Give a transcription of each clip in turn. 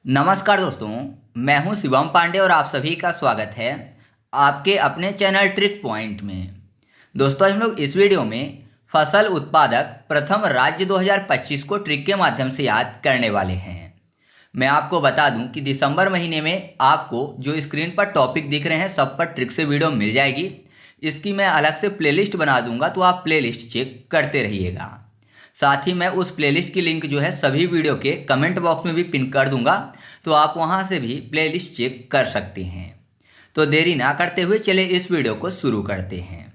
नमस्कार दोस्तों, मैं हूं शिवम पांडे और आप सभी का स्वागत है आपके अपने चैनल ट्रिक पॉइंट में। दोस्तों, हम लोग इस वीडियो में फसल उत्पादक प्रथम राज्य 2025 को ट्रिक के माध्यम से याद करने वाले हैं। मैं आपको बता दूं कि दिसंबर महीने में आपको जो स्क्रीन पर टॉपिक दिख रहे हैं सब पर ट्रिक से वीडियो मिल जाएगी। इसकी मैं अलग से प्लेलिस्ट बना दूंगा, तो आप प्लेलिस्ट चेक करते रहिएगा। साथ ही मैं उस प्लेलिस्ट की लिंक जो है सभी वीडियो के कमेंट बॉक्स में भी पिन कर दूंगा, तो आप वहां से भी प्लेलिस्ट चेक कर सकते हैं। तो देरी ना करते हुए चले इस वीडियो को शुरू करते हैं।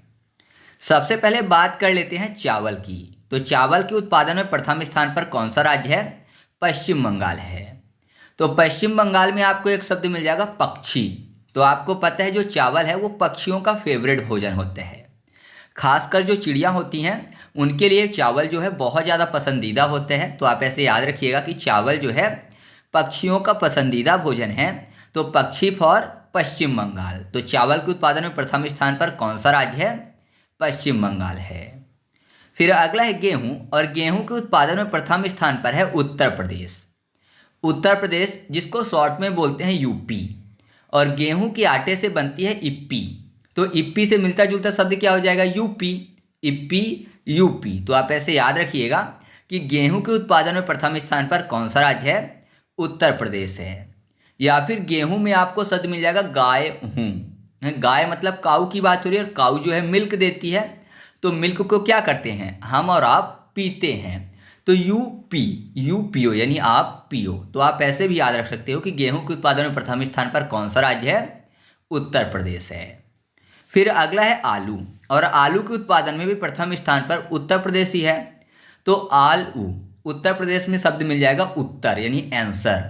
सबसे पहले बात कर लेते हैं चावल की। तो चावल के उत्पादन में प्रथम स्थान पर कौन सा राज्य है? पश्चिम बंगाल है। तो पश्चिम बंगाल में आपको एक शब्द मिल जाएगा पक्षी। तो आपको पता है जो चावल है वो पक्षियों का फेवरेट भोजन होता है। खासकर जो चिड़िया होती हैं उनके लिए चावल जो है बहुत ज़्यादा पसंदीदा होते हैं। तो आप ऐसे याद रखिएगा कि चावल जो है पक्षियों का पसंदीदा भोजन है। तो पक्षी फॉर पश्चिम बंगाल। तो चावल के उत्पादन में प्रथम स्थान पर कौन सा राज्य है? पश्चिम बंगाल है। फिर अगला है गेहूं, और गेहूं के उत्पादन में प्रथम स्थान पर है उत्तर प्रदेश। उत्तर प्रदेश जिसको शॉर्ट में बोलते हैं यूपी, और गेहूं के आटे से बनती है इप्पी। तो इप्पी से मिलता जुलता शब्द क्या हो जाएगा? यूपी। इप्पी यूपी। तो आप ऐसे याद रखिएगा कि गेहूं के उत्पादन में प्रथम स्थान पर कौन सा राज्य है? उत्तर प्रदेश है। या फिर गेहूं में आपको शब्द मिल जाएगा गाय हूँ। गाय मतलब काऊ की बात हो रही है, और काऊ जो है मिल्क देती है। तो मिल्क को क्या करते हैं हम और आप पीते हैं। तो यू पियो यानी आप पियो। तो आप ऐसे भी याद रख सकते हो कि गेहूं के उत्पादन में प्रथम स्थान पर कौन सा राज्य है? उत्तर प्रदेश है। फिर अगला है आलू, और आलू के उत्पादन में भी प्रथम स्थान पर उत्तर प्रदेश ही है। तो आलू उत्तर प्रदेश में शब्द मिल जाएगा उत्तर यानी आंसर।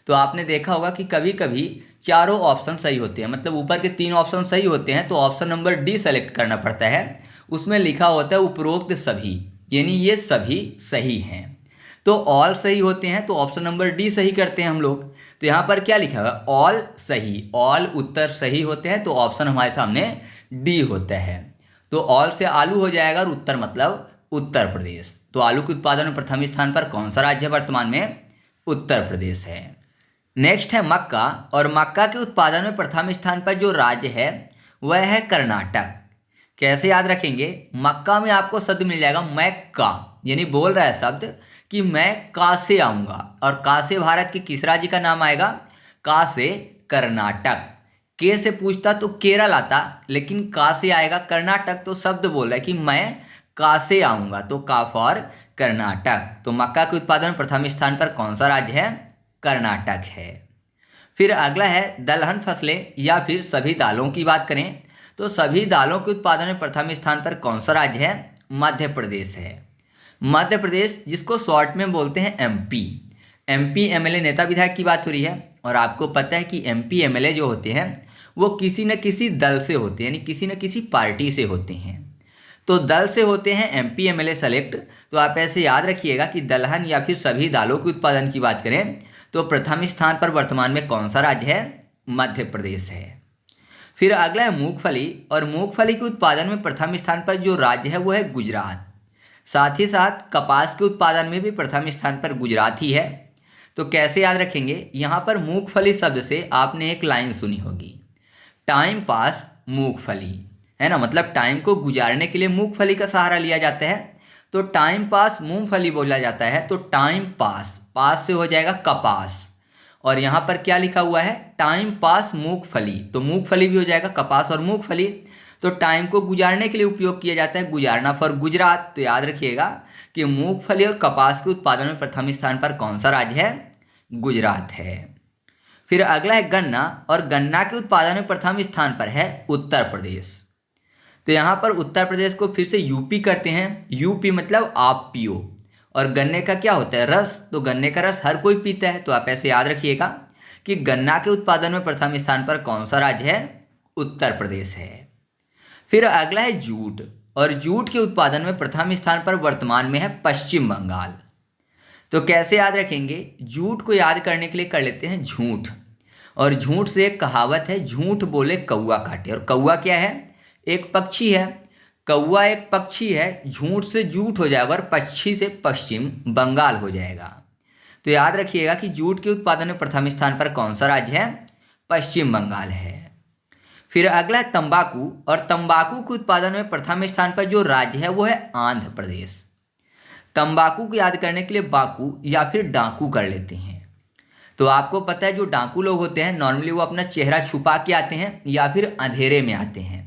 तो आपने देखा होगा कि कभी कभी चारों ऑप्शन सही होते हैं, मतलब ऊपर के 3 ऑप्शन सही होते हैं तो ऑप्शन नंबर डी सेलेक्ट करना पड़ता है। उसमें लिखा होता है उपरोक्त सभी, यानी ये सभी सही हैं। तो ऑल सही होते हैं तो ऑप्शन नंबर डी सही करते हैं हम लोग। तो यहाँ पर क्या लिखा हुआ है? ऑल सही, ऑल उत्तर सही होते हैं तो ऑप्शन हमारे सामने डी होता है। तो ऑल से आलू हो जाएगा और उत्तर मतलब उत्तर प्रदेश। तो आलू के उत्पादन में प्रथम स्थान पर कौन सा राज्य वर्तमान में? उत्तर प्रदेश है। नेक्स्ट है मक्का, और मक्का के उत्पादन में प्रथम स्थान पर जो राज्य है वह है कर्नाटक। कैसे याद रखेंगे? मक्का में आपको शब्द मिल जाएगा मैं का, यानी बोल रहा है शब्द कि मैं का से आऊंगा। और का से भारत के किस राज्य का नाम आएगा? का से कर्नाटक। के से पूछता तो केरल आता, लेकिन का से आएगा कर्नाटक। तो शब्द बोल रहा है कि मैं का से आऊंगा, तो का फॉर कर्नाटक। तो मक्का के उत्पादन में प्रथम स्थान पर कौन सा राज्य है? कर्नाटक है। फिर अगला है दलहन फसलें या फिर सभी दालों की बात करें तो सभी दालों के उत्पादन में प्रथम स्थान पर कौन सा राज्य है? मध्य प्रदेश है। मध्य प्रदेश जिसको शॉर्ट में बोलते हैं एमपी। एमपी एमएलए नेता विधायक की बात हो रही है। और आपको पता है कि एमपी एमएलए जो होते हैं वो किसी न किसी दल से होते हैं, यानी किसी न किसी पार्टी से होते हैं। तो दल से होते हैं एमपी एमएलए सेलेक्ट। तो आप ऐसे याद रखिएगा कि दलहन या फिर सभी दालों के उत्पादन की बात करें तो प्रथम स्थान पर वर्तमान में कौन सा राज्य है? मध्य प्रदेश है। फिर अगला है मूंगफली, और मूंगफली के उत्पादन में प्रथम स्थान पर जो राज्य है वो है गुजरात। साथ ही साथ कपास के उत्पादन में भी प्रथम स्थान पर गुजरात ही है। तो कैसे याद रखेंगे? यहाँ पर मूंगफली शब्द से आपने एक लाइन सुनी होगी, टाइम पास मूंगफली, है ना। मतलब टाइम को गुजारने के लिए मूंगफली का सहारा लिया जाता है। तो टाइम पास मूंगफली बोला जाता है। तो टाइम पास, पास से हो जाएगा कपास, और यहाँ पर क्या लिखा हुआ है? टाइम पास मूंगफली। तो मूंगफली भी हो जाएगा कपास और मूंगफली। तो टाइम को गुजारने के लिए उपयोग किया जाता है, गुजारना फॉर गुजरात। तो याद रखिएगा कि मूंगफली और कपास के उत्पादन में प्रथम स्थान पर कौन सा राज्य है? गुजरात है। फिर अगला है गन्ना, और गन्ना के उत्पादन में प्रथम स्थान पर है उत्तर प्रदेश। तो यहाँ पर उत्तर प्रदेश को फिर से यूपी करते हैं। यूपी मतलब आप पियो, और गन्ने का क्या होता है? रस। तो गन्ने का रस हर कोई पीता है। तो आप ऐसे याद रखिएगा कि गन्ना के उत्पादन में प्रथम स्थान पर कौन सा राज्य है? उत्तर प्रदेश है। फिर अगला है जूट, और जूट के उत्पादन में प्रथम स्थान पर वर्तमान में है पश्चिम बंगाल। तो कैसे याद रखेंगे? जूट को याद करने के लिए कर लेते हैं झूठ, और झूठ से एक कहावत है, झूठ बोले कौआ काटे। और कौआ क्या है? एक पक्षी है। कौआ एक पक्षी है। झूठ से जूठ हो जाएगा और पक्षी से पश्चिम बंगाल हो जाएगा। तो याद रखिएगा कि जूट के उत्पादन में प्रथम स्थान पर कौन सा राज्य है? पश्चिम बंगाल है। फिर अगला है तंबाकू, और तंबाकू के उत्पादन में प्रथम स्थान पर जो राज्य है वो है आंध्र प्रदेश। तंबाकू को याद करने के लिए बाकू या फिर डाकू कर लेते हैं। तो आपको पता है जो डाकू लोग होते हैं नॉर्मली वो अपना चेहरा छुपा के आते हैं या फिर अंधेरे में आते हैं,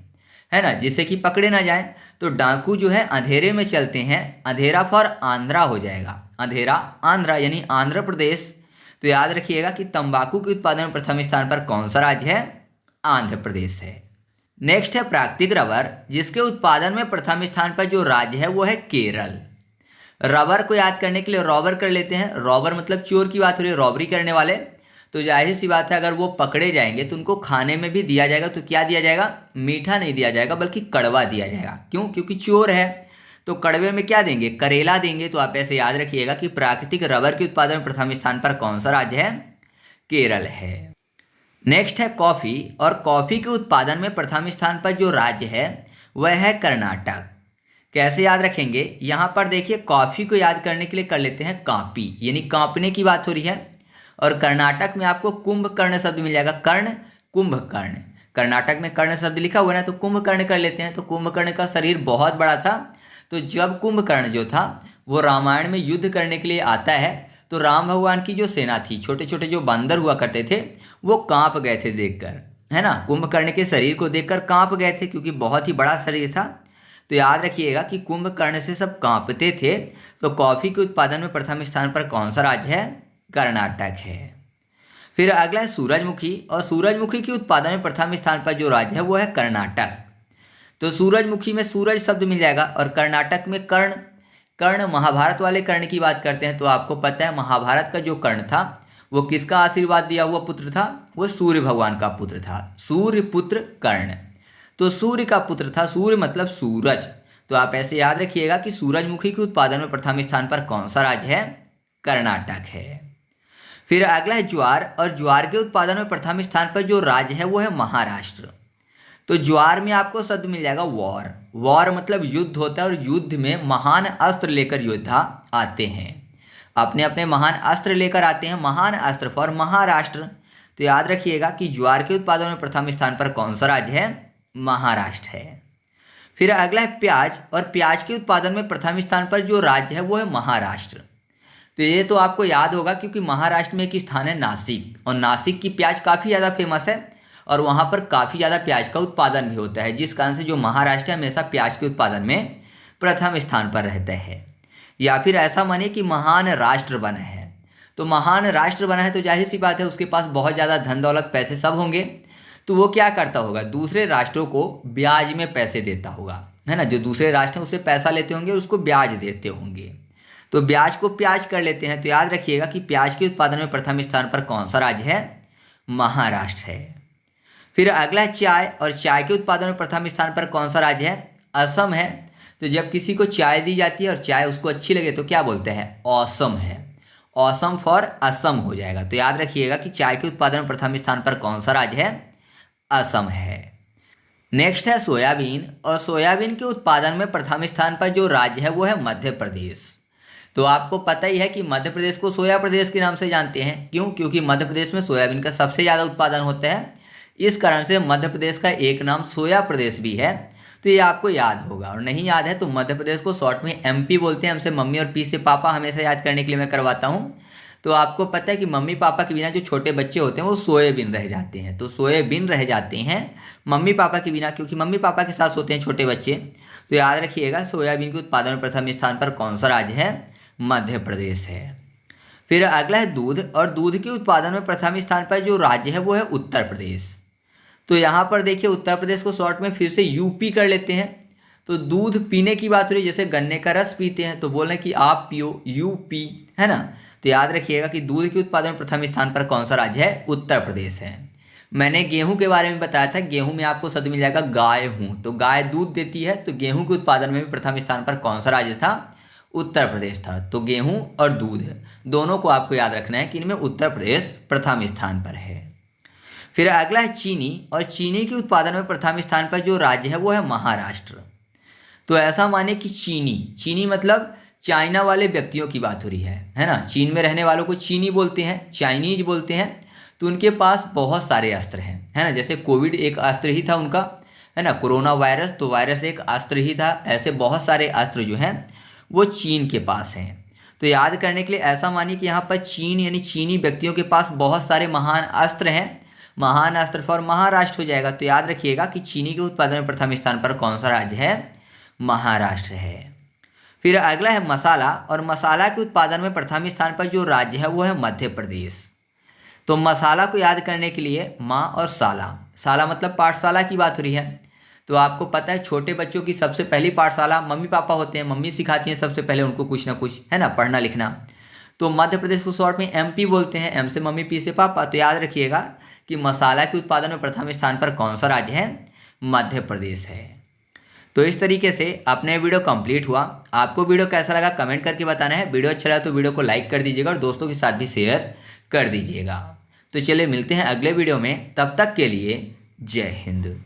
है ना, जिससे कि पकड़े ना जाए। तो डाकू जो है अंधेरे में चलते हैं, अंधेरा फॉर आंध्रा हो जाएगा, अंधेरा आंध्रा यानी आंध्र प्रदेश। तो याद रखिएगा कि तंबाकू के उत्पादन में प्रथम स्थान पर कौन सा राज्य है? आंध्र प्रदेश है। नेक्स्ट है प्राकृतिक रबर, जिसके उत्पादन में प्रथम स्थान पर जो राज्य है वो है केरल। रबर को याद करने के लिए रॉबर कर लेते हैं। रॉबर मतलब चोर की बात हो रही है, रॉबरी करने वाले। तो जाहिर सी बात है अगर वो पकड़े जाएंगे तो उनको खाने में भी दिया जाएगा। तो क्या दिया जाएगा? मीठा नहीं दिया जाएगा बल्कि कड़वा दिया जाएगा। क्यों? क्योंकि चोर है। तो कड़वे में क्या देंगे? करेला देंगे। तो आप ऐसे याद रखिएगा कि प्राकृतिक रबर के उत्पादन में प्रथम स्थान पर कौन सा राज्य है? केरल है। नेक्स्ट है कॉफी, और कॉफी के उत्पादन में प्रथम स्थान पर जो राज्य है वह है कर्नाटक। कैसे याद रखेंगे? यहाँ पर देखिए कॉफी को याद करने के लिए कर लेते हैं कापी, यानी कांपने की बात हो रही है। और कर्नाटक में आपको कुंभकर्ण शब्द मिल जाएगा, कर्ण कुंभकर्ण। कर्नाटक में कर्ण शब्द लिखा हुआ है ना, तो कुंभकर्ण कर लेते हैं। तो कुंभकर्ण का शरीर बहुत बड़ा था। तो जब कुंभकर्ण जो था वो रामायण में युद्ध करने के लिए आता है तो राम भगवान की जो सेना थी, छोटे छोटे जो बंदर हुआ करते थे, वो कांप गए थे देखकर, है ना, कुंभकर्ण के शरीर को देखकर कांप गए थे क्योंकि बहुत ही बड़ा शरीर था। तो याद रखिएगा कि कुंभकर्ण से सब कांपते थे। तो कॉफी के उत्पादन में प्रथम स्थान पर कौन सा राज्य है? कर्नाटक है। फिर अगला है सूरजमुखी, और सूरजमुखी के उत्पादन में प्रथम स्थान पर जो राज्य है वो है कर्नाटक। तो सूरजमुखी में सूरज शब्द मिल जाएगा, और कर्नाटक में कर्ण। कर्ण महाभारत वाले कर्ण की बात करते हैं। तो आपको पता है महाभारत का जो कर्ण था वो किसका आशीर्वाद दिया हुआ पुत्र था? वो सूर्य भगवान का पुत्र था, सूर्य पुत्र कर्ण। तो सूर्य का पुत्र था, सूर्य मतलब सूरज। तो आप ऐसे याद रखिएगा कि सूरजमुखी के उत्पादन में प्रथम स्थान पर कौन सा राज्य है? कर्नाटक है। फिर अगला है ज्वार, और ज्वार के उत्पादन में प्रथम स्थान पर जो राज्य है वो है महाराष्ट्र। तो ज्वार में आपको शब्द मिल जाएगा वॉर। वॉर मतलब युद्ध होता है, और युद्ध में महान अस्त्र लेकर योद्धा आते हैं, अपने अपने महान अस्त्र लेकर आते हैं, महान अस्त्र फॉर महाराष्ट्र। तो याद रखिएगा कि ज्वार के उत्पादन में प्रथम स्थान पर कौन सा राज्य है? महाराष्ट्र है। फिर अगला है प्याज, और प्याज के उत्पादन में प्रथम स्थान पर जो राज्य है वो है महाराष्ट्र। तो ये तो आपको याद होगा क्योंकि महाराष्ट्र में एक स्थान है नासिक, और नासिक की प्याज काफ़ी ज़्यादा फेमस है, और वहाँ पर काफ़ी ज़्यादा प्याज का उत्पादन भी होता है, जिस कारण से जो महाराष्ट्र है हमेशा प्याज के उत्पादन में प्रथम स्थान पर रहता है। या फिर ऐसा मानिए कि महान राष्ट्र बना है। तो महान राष्ट्र बना है तो जाहिर सी बात है उसके पास बहुत ज़्यादा धन दौलत पैसे सब होंगे। तो वो क्या करता होगा? दूसरे राष्ट्रों को ब्याज में पैसे देता होगा, है ना। जो दूसरे राष्ट्र हैं उससे पैसा लेते होंगे, उसको ब्याज देते होंगे। तो ब्याज को प्याज कर लेते हैं। तो याद रखिएगा कि प्याज के उत्पादन में प्रथम स्थान पर कौन सा राज्य है? महाराष्ट्र है। फिर अगला है चाय, और चाय के उत्पादन में प्रथम स्थान पर कौन सा राज्य है? असम है। तो जब किसी को चाय दी जाती है और चाय उसको अच्छी लगे तो क्या बोलते हैं? ऑसम है। ऑसम फॉर असम हो जाएगा। तो याद रखिएगा कि चाय के उत्पादन में प्रथम स्थान पर कौन सा राज्य है? असम है। नेक्स्ट है सोयाबीन, और सोयाबीन के उत्पादन में प्रथम स्थान पर जो राज्य है वो है मध्य प्रदेश। तो आपको पता ही है कि मध्य प्रदेश को सोया प्रदेश के नाम से जानते हैं। क्यों? क्योंकि मध्य प्रदेश में सोयाबीन का सबसे ज़्यादा उत्पादन होता है, इस कारण से मध्य प्रदेश का एक नाम सोया प्रदेश भी है। तो ये आपको याद होगा, और नहीं याद है तो मध्य प्रदेश को शॉर्ट में एमपी बोलते हैं। हमसे मम्मी और पी से पापा हमेशा याद करने के लिए मैं करवाता हूँ। तो आपको पता है कि मम्मी पापा के बिना जो छोटे बच्चे होते हैं वो सोयाबीन रह जाते हैं। तो सोयाबीन रह जाते हैं मम्मी पापा के बिना, क्योंकि मम्मी पापा के साथ सोते हैं छोटे बच्चे। तो याद रखिएगा सोयाबीन के उत्पादन में प्रथम स्थान पर कौन सा राज्य है? मध्य प्रदेश है। फिर अगला है दूध, और दूध के उत्पादन में प्रथम स्थान पर जो राज्य है वो है उत्तर प्रदेश। तो यहाँ पर देखिए उत्तर प्रदेश को शॉर्ट में फिर से यूपी कर लेते हैं। तो दूध पीने की बात हो रही है, जैसे गन्ने का रस पीते हैं तो बोल रहे हैं कि आप पियो, यूपी, है ना। तो याद रखिएगा कि दूध के उत्पादन में प्रथम स्थान पर कौन सा राज्य है? उत्तर प्रदेश है। मैंने गेहूं के बारे में बताया था, गेहूं में आपको शब्द मिल जाएगा गाय हूँ। तो गाय दूध देती है, तो गेहूं के उत्पादन में भी प्रथम स्थान पर कौन सा राज्य था? उत्तर प्रदेश था। तो गेहूं और दूध दोनों को आपको याद रखना है कि इनमें उत्तर प्रदेश प्रथम स्थान पर है। फिर अगला है चीनी, और चीनी के उत्पादन में प्रथम स्थान पर जो राज्य है वो है महाराष्ट्र। तो ऐसा माने कि चीनी, चीनी मतलब चाइना वाले व्यक्तियों की बात हो रही है ना। चीन में रहने वालों को चीनी बोलते हैं, चाइनीज बोलते हैं। तो उनके पास बहुत सारे अस्त्र हैं, है ना। जैसे कोविड एक अस्त्र ही था उनका, है ना। कोरोना वायरस, तो वायरस एक अस्त्र ही था। ऐसे बहुत सारे अस्त्र जो हैं वो चीन के पास हैं। तो याद करने के लिए ऐसा मानिए कि यहाँ पर चीन यानी चीनी व्यक्तियों के पास बहुत सारे महान अस्त्र हैं। महान अस्त्र फॉर महाराष्ट्र हो जाएगा। तो याद रखिएगा कि चीनी के उत्पादन में प्रथम स्थान पर कौन सा राज्य है? महाराष्ट्र है। फिर अगला है मसाला, और मसाला के उत्पादन में प्रथम स्थान पर जो राज्य है वो है मध्य प्रदेश। तो मसाला को याद करने के लिए माँ और साला, साला मतलब पाठशाला की बात हो रही है। तो आपको पता है छोटे बच्चों की सबसे पहली पाठशाला मम्मी पापा होते हैं, मम्मी सिखाती हैं सबसे पहले उनको कुछ ना कुछ, है ना, पढ़ना लिखना। तो मध्य प्रदेश को शॉर्ट में एमपी बोलते हैं, एम से मम्मी, पी से पापा। तो याद रखिएगा कि मसाला के उत्पादन में प्रथम स्थान पर कौन सा राज्य है? मध्य प्रदेश है। तो इस तरीके से अपना वीडियो कंप्लीट हुआ। आपको वीडियो कैसा लगा कमेंट करके बताना है। वीडियो अच्छा लगा तो वीडियो को लाइक कर दीजिएगा और दोस्तों के साथ भी शेयर कर दीजिएगा। तो चलिए मिलते हैं अगले वीडियो में, तब तक के लिए जय हिंद।